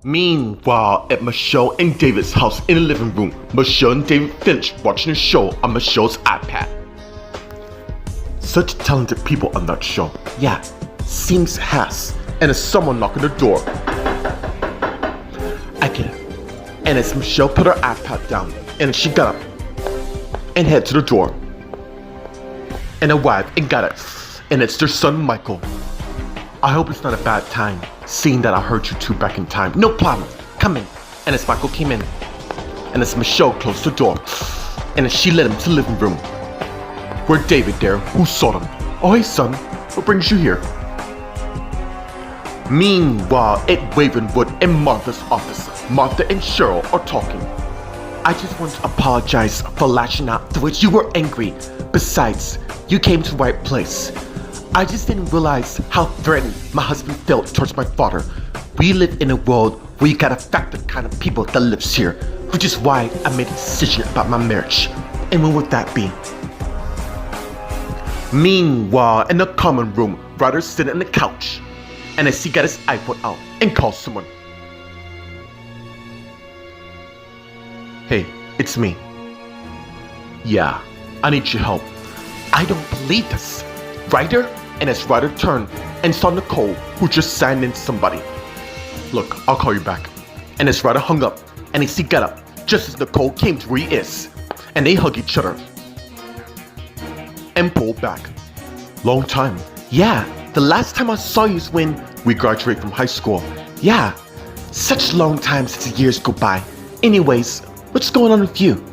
Meanwhile, at Michelle and David's house in the living room, Michelle and David finished watching a show on Michelle's iPad. Such talented people on that show. Yeah, seems has. And there's someone knocking the door. I get it. And as Michelle put her iPad down, and she got up and head to the door. And arrived and got it. And it's their son Michael. I hope it's not a bad time, seeing that I heard you two back in time. No problem. Come in. And as Michael came in, and as Michelle closed the door, and as she led him to the living room, where David there, who saw them. Oh hey son, what brings you here? Meanwhile, at Ravenwood in Martha's office, Martha and Cheryl are talking. I just want to apologize for lashing out the way you were angry. Besides, you came to the right place. I just didn't realize how threatened my husband felt towards my father. We live in a world where you gotta affect the kind of people that lives here, which is why I made a decision about my marriage. And when would that be? Meanwhile, in the common room, Ryder's sitting on the couch, and as he got his iPhone out and called someone. Hey, it's me. Yeah, I need your help. I don't believe this. Ryder? And as Ryder turned and saw Nicole, who just signed in somebody. Look, I'll call you back. And as Ryder hung up, and as he got up, just as Nicole came to where he is, and they hug each other. And pulled back. Long time. Yeah, the last time I saw you is when we graduated from high school. Yeah, such a long time since the years go by. Anyways, what's going on with you?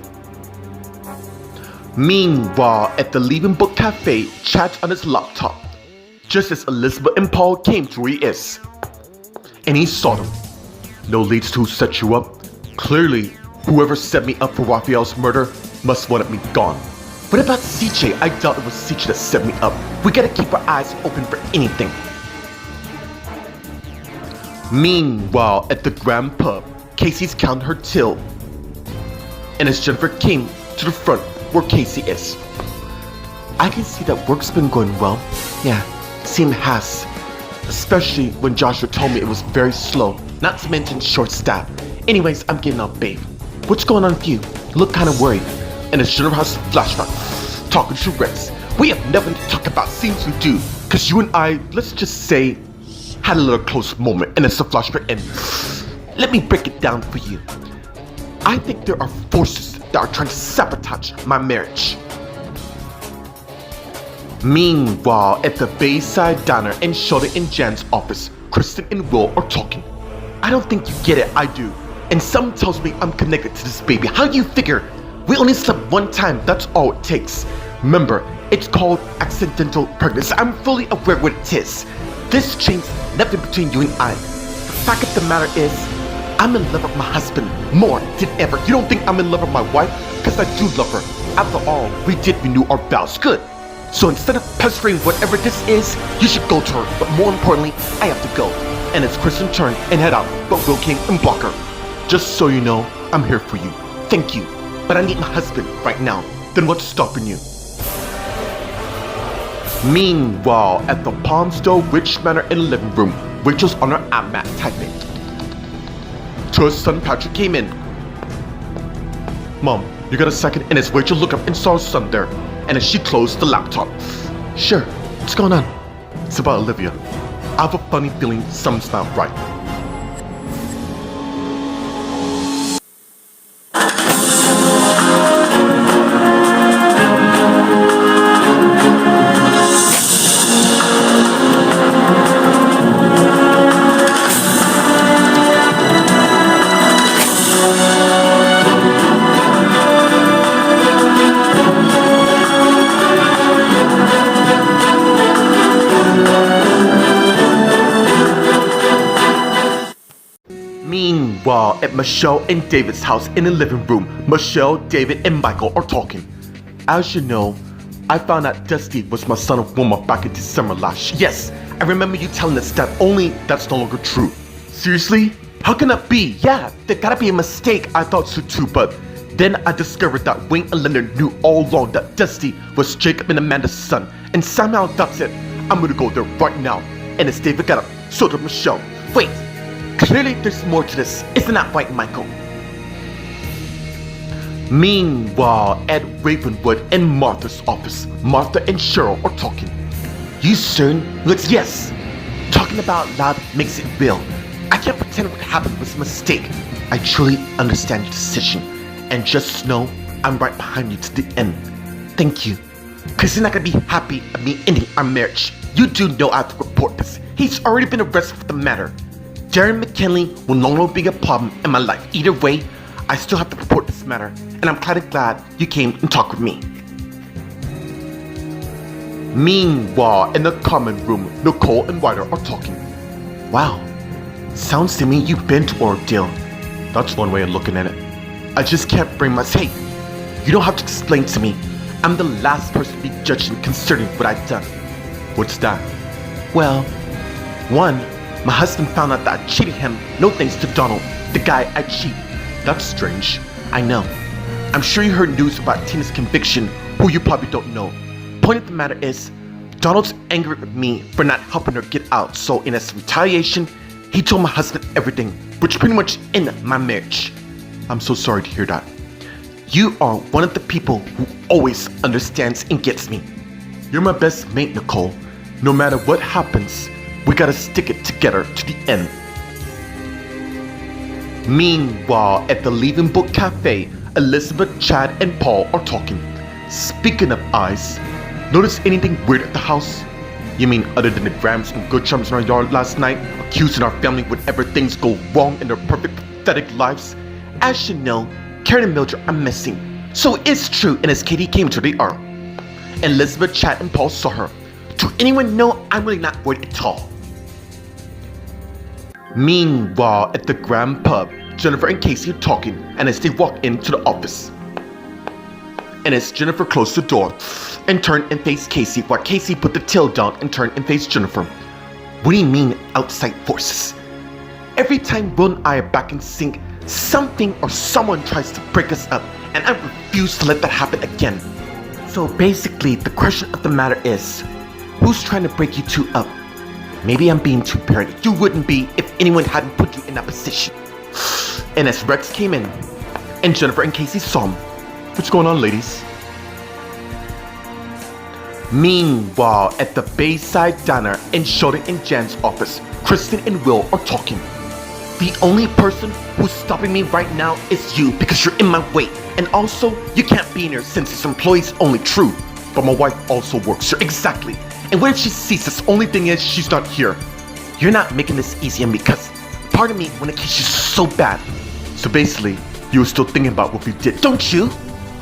Meanwhile, at the Leaving Book Cafe, Chad's on his laptop, just as Elizabeth and Paul came to where he is. And he saw them. No leads to who set you up. Clearly, whoever set me up for Raphael's murder must wanted me gone. What about CJ? I doubt it was CJ that set me up. We gotta keep our eyes open for anything. Meanwhile, at the Grand Pub, Casey's counting her till. And as Jennifer came to the front where Casey is. I can see that work's been going well. Yeah, seem has. Especially when Joshua told me it was very slow, not to mention short staff. Anyways, I'm getting up, babe. What's going on with you? You look kind of worried. And as Jennifer has a flashback, talking to Rex. We have nothing to talk about, seems we do. Cause you and I, let's just say, had a little close moment, and it's a flashback, and let me break it down for you. I think there are forces that are trying to sabotage my marriage. Meanwhile, at the Bayside Diner in Sheldon and Jan's office, Kristen and Will are talking. I don't think you get it, I do. And something tells me I'm connected to this baby. How do you figure? We only slept one time, that's all it takes. Remember, it's called accidental pregnancy. I'm fully aware what it is. This changed nothing between you and I. The fact of the matter is, I'm in love with my husband more than ever. You don't think I'm in love with my wife? Because I do love her. After all, we did renew our vows. Good. So instead of pestering whatever this is, you should go to her. But more importantly, I have to go. And as Kristen turned and head out, but Will came and blocked her. Just so you know, I'm here for you. Thank you. But I need my husband right now. Then what's stopping you? Meanwhile, at the Palmsdale Rich Manor in the living room, Rachel's on her iMac typing. To her son Patrick came in. Mom, you got a second? And as Rachel looked up and saw her son there, and as she closed the laptop. Sure, what's going on? It's about Olivia. I have a funny feeling something's not right. Meanwhile, at Michelle and David's house in the living room, Michelle, David, and Michael are talking. As you know, I found out Dusty was my son of Wilma back in December last year. Yes, I remember you telling us that, only that's no longer true. Seriously? How can that be? Yeah, there gotta be a mistake. I thought so too, but then I discovered that Wayne and Linda knew all along that Dusty was Jacob and Amanda's son. And somehow that's it. I'm gonna go there right now. And as David got up, so did Michelle. Wait, cause Clearly there's more to this, isn't that right, Michael? Meanwhile, at Ravenwood and Martha's office, Martha and Cheryl are talking. You soon? Looks yes. Talking about loud makes it real. I can't pretend what happened was a mistake. I truly understand your decision. And just know I'm right behind you to the end. Thank you. Cause you're not gonna be happy at me ending our marriage. You do know I have to report this. He's already been arrested for the matter. Darren McKinley will no longer be a problem in my life. Either way, I still have to report this matter. And I'm kind of glad you came and talked with me. Meanwhile, in the common room, Nicole and Ryder are talking. Wow, sounds to me you've been to ordeal. That's one way of looking at it. I just can't bring myself. Hey, you don't have to explain to me. I'm the last person to be judging concerning what I've done. What's that? Well, one, my husband found out that I cheated him, no thanks to Donald, the guy I cheat. That's strange. I know. I'm sure you heard news about Tina's conviction, who you probably don't know. Point of the matter is, Donald's angry with me for not helping her get out, so in his retaliation, he told my husband everything, which pretty much ended my marriage. I'm so sorry to hear that. You are one of the people who always understands and gets me. You're my best mate, Nicole. No matter what happens, we gotta stick it together to the end. Meanwhile, at the Leaving Book Cafe, Elizabeth, Chad, and Paul are talking. Speaking of eyes, notice anything weird at the house? You mean other than the Grams and Good Charms in our yard last night, accusing our family whenever things go wrong in their perfect, pathetic lives? As you know, Karen and Mildred are missing. So it's true, and as Katie came to the R. Elizabeth, Chad, and Paul saw her. To anyone know, I'm really not worried at all. Meanwhile, at the Grand Pub, Jennifer and Casey are talking, and as they walk into the office. And as Jennifer closed the door and turned and faced Casey, while Casey put the tail down and turned and faced Jennifer. What do you mean, outside forces? Every time Will and I are back in sync, something or someone tries to break us up, and I refuse to let that happen again. So basically, the question of the matter is, who's trying to break you two up? Maybe I'm being too paranoid. You wouldn't be if anyone hadn't put you in that position. And as Rex came in, and Jennifer and Casey saw him. What's going on, ladies? Meanwhile, at the Bayside Diner in Sheldon and Jan's office, Kristen and Will are talking. The only person who's stopping me right now is you because you're in my way. And also, you can't be in here since it's employees only. True, but my wife also works here. Exactly. And what if she sees this? Only thing is, she's not here. You're not making this easy on me because part of me wanna kiss you so bad. So basically, you were still thinking about what we did, don't you?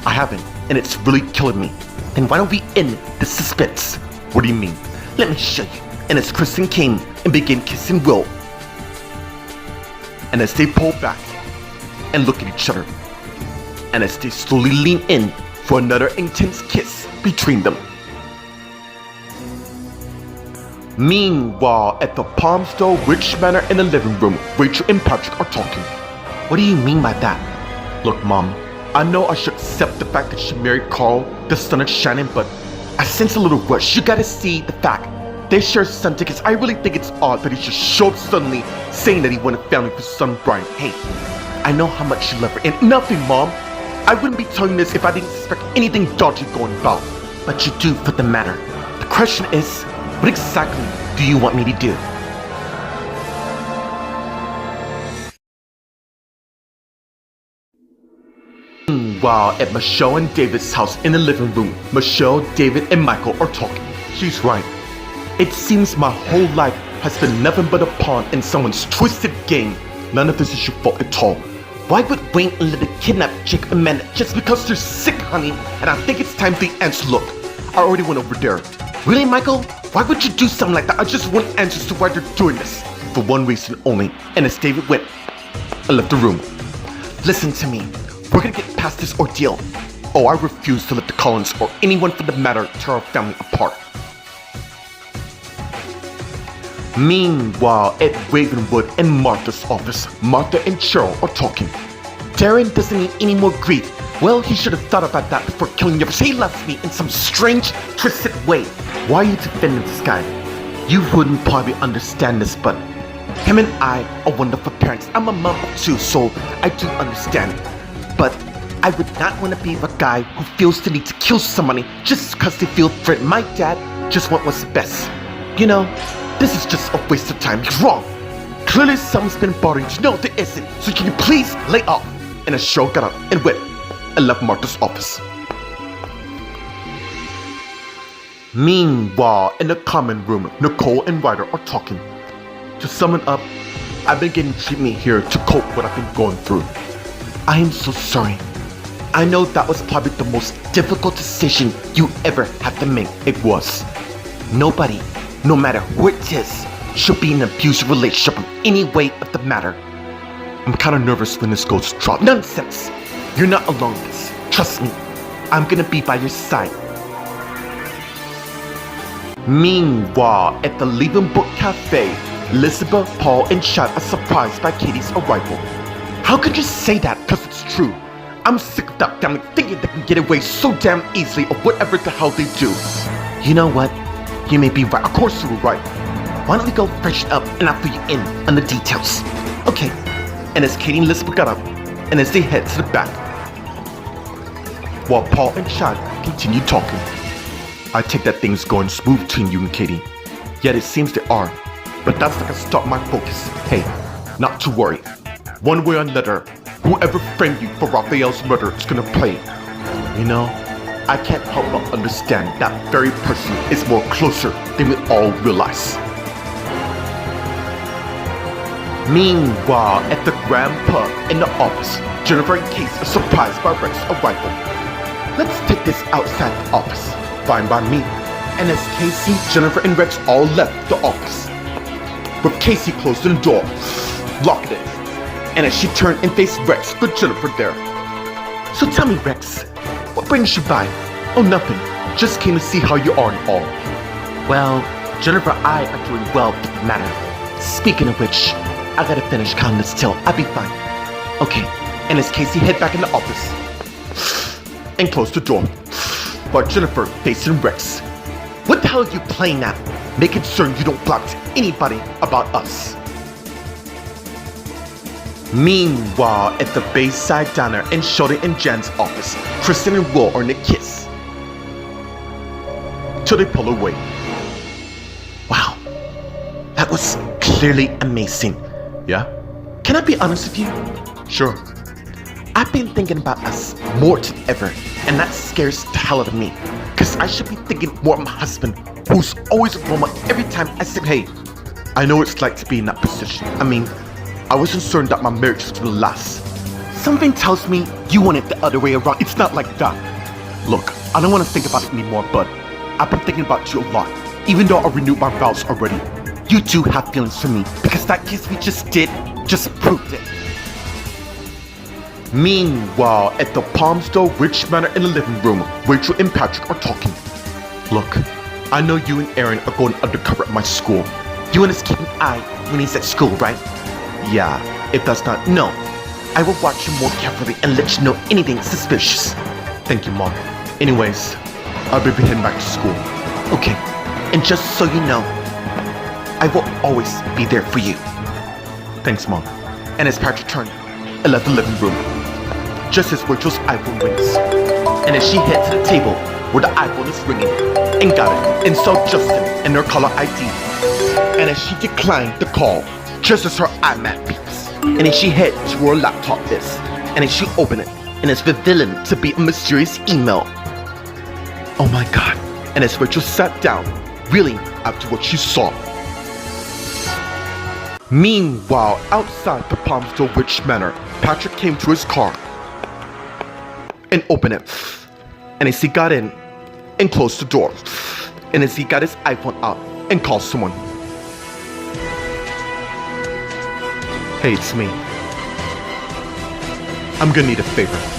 I haven't, and it's really killing me. Then why don't we end the suspense? What do you mean? Let me show you. And as Kristen came and began kissing Will, and as they pull back and look at each other, and as they slowly lean in for another intense kiss between them. Meanwhile, at the Palmsdale Rich Manor in the living room, Rachel and Patrick are talking. What do you mean by that? Look, Mom, I know I should accept the fact that she married Carl, the son of Shannon, but I sense a little rush. You gotta see the fact they share son tickets. I really think it's odd that he just showed up suddenly saying that he wanted family for son Brian. Hey, I know how much you love her, and nothing, Mom. I wouldn't be telling you this if I didn't suspect anything dodgy going about. But you do for the matter. The question is, what exactly do you want me to do? While at Michelle and David's house in the living room, Michelle, David, and Michael are talking. She's right. It seems my whole life has been nothing but a pawn in someone's twisted game. None of this is your fault at all. Why would Wayne and Linda kidnap Jake and Amanda just because they're sick, honey? And I think it's time the answer. Look, I already went over there. Really, Michael? Why would you do something like that? I just want answers to why they're doing this. For one reason only. And as David went and left the room. Listen to me. We're gonna get past this ordeal. Oh, I refuse to let the Collins or anyone for the matter tear our family apart. Meanwhile, at Ravenwood and Martha's office, Martha and Cheryl are talking. Darren doesn't need any more grief. Well, he should have thought about that before killing you. He left me in some strange, twisted way. Why are you defending this guy? You wouldn't probably understand this, but Him and I are wonderful parents. I'm a mom of two, so I do understand. But I would not want to be the guy who feels the need to kill somebody just because they feel threatened. My dad just wants what's best. You know, this is just a waste of time. He's wrong. Clearly something's been bothering you. No, there isn't. So can you please lay off? And a show got up and went and left Martha's office. Meanwhile, in the common room, Nicole and Ryder are talking. To sum it up, I've been getting treatment here to cope with what I've been going through. I am so sorry. I know that was probably the most difficult decision you ever had to make. It was. Nobody, no matter who it is, should be in an abusive relationship in any way of the matter. I'm kinda nervous when this goes drop. Nonsense! You're not alone in this. Trust me. I'm gonna be by your side. Meanwhile, at the Leaving Book Cafe, Elizabeth, Paul, and Chad are surprised by Katie's arrival. How could you say that? Because it's true. I'm sick of that family thinking they can get away so damn easily of whatever the hell they do. You know what? You may be right. Of course you were right. Why don't we go freshen up and I'll fill you in on the details. Okay. And as Katie and Elizabeth got up, and as they head to the back, while Paul and Chad continue talking. I take that things going smooth between you and Katie. Yet it seems they are. But that's like a stop my focus. Hey, not to worry. One way or another, whoever framed you for Raphael's murder is gonna play. You know, I can't help but understand that very person is more closer than we all realize. Meanwhile, at the Grand Pub in the office, Jennifer and Case are surprised by Rex's arrival. Let's take this outside the office. Fine by me. And as Casey, Jennifer, and Rex all left the office, with Casey closing the door, locked it. And as she turned and faced Rex with Jennifer there. So tell me, Rex, what brings you by? Oh, nothing. Just came to see how you are and all. Well, Jennifer and I are doing well with the matter. Speaking of which, I gotta finish counting this till I'll be fine. Okay, and as Casey head back in the office and closed the door, while Jennifer facing Rex. What the hell are you playing at? Making certain you don't talk to anybody about us. Meanwhile, at the Bayside Diner in Sheldon and Jan's office, Kristen and Will are in a kiss. Till they pull away. Wow, that was clearly amazing. Yeah? Can I be honest with you? Sure. I've been thinking about us more than ever, and that scares the hell out of me. Cause I should be thinking more of my husband, who's always a Roma every time I say, hey, I know what it's like to be in that position. I mean, I was concerned that my marriage was gonna last. Something tells me you want it the other way around. It's not like that. Look, I don't want to think about it anymore, but I've been thinking about you a lot. Even though I renewed my vows already, you do have feelings for me, because that kiss we just did just proved it. Meanwhile, at the Palmsdale Ridge Manor in the living room, Rachel and Patrick are talking. Look, I know you and Aaron are going undercover at my school. You want us to keep an eye when he's at school, right? Yeah, if that's not, no. I will watch you more carefully and let you know anything suspicious. Thank you, Mom. Anyways, I'll be heading back to school. Okay, and just so you know, I will always be there for you. Thanks, Mom. And as Patrick turned and left the living room, just as Rachel's iPhone rings, and as she heads to the table where the iPhone is ringing, and got it, and saw Justin and her caller ID, and as she declined the call, just as her iMac beeps, and as she heads to where her laptop is, and as she opened it, and it's revealing to be a mysterious email. Oh my God. And as Rachel sat down, reeling after what she saw. Meanwhile, outside the Palmsdale Ridge Manor, Patrick came to his car and opened it. And as he got in and closed the door, and as he got his iPhone out and called someone. Hey, it's me. I'm gonna need a favor.